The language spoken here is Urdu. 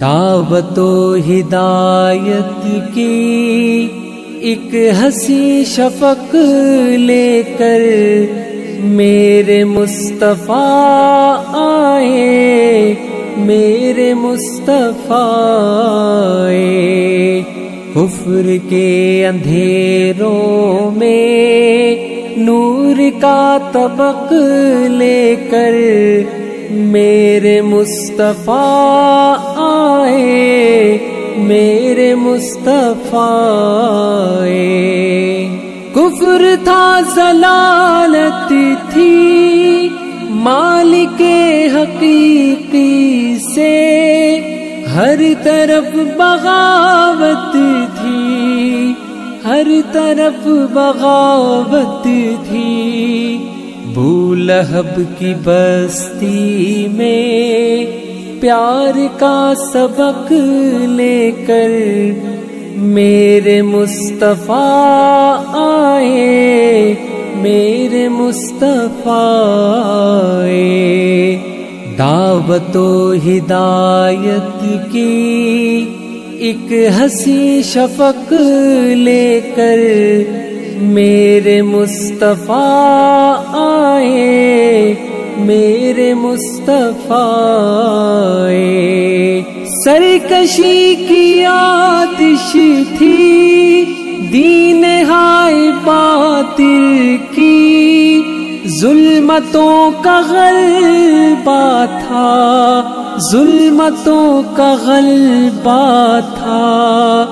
دعوت و ہدایت کی ایک ہنسی شفق لے کر میرے مصطفیٰ آئے، میرے مصطفیٰ آئے۔ کفر کے اندھیروں میں نور کا طبق لے کر میرے مصطفیٰ آئے، میرے مصطفیٰ آئے۔ کفر تھا، ضلالت تھی، مالک حقیقی سے ہر طرف بغاوت تھی، ہر طرف بغاوت تھی۔ ابو لہب کی بستی میں پیار کا سبق لے کر میرے مصطفیٰ آئے، میرے مصطفیٰ آئے۔ دعوت و ہدایت کی ایک ہنسی شفق لے کر میرے مصطفیٰ آئے، میرے مصطفیٰ آئے۔ سرکشی کی آتش تھی، دین ہائے باطل کی، ظلمتوں کا غلبہ تھا، ظلمتوں کا غلبہ تھا۔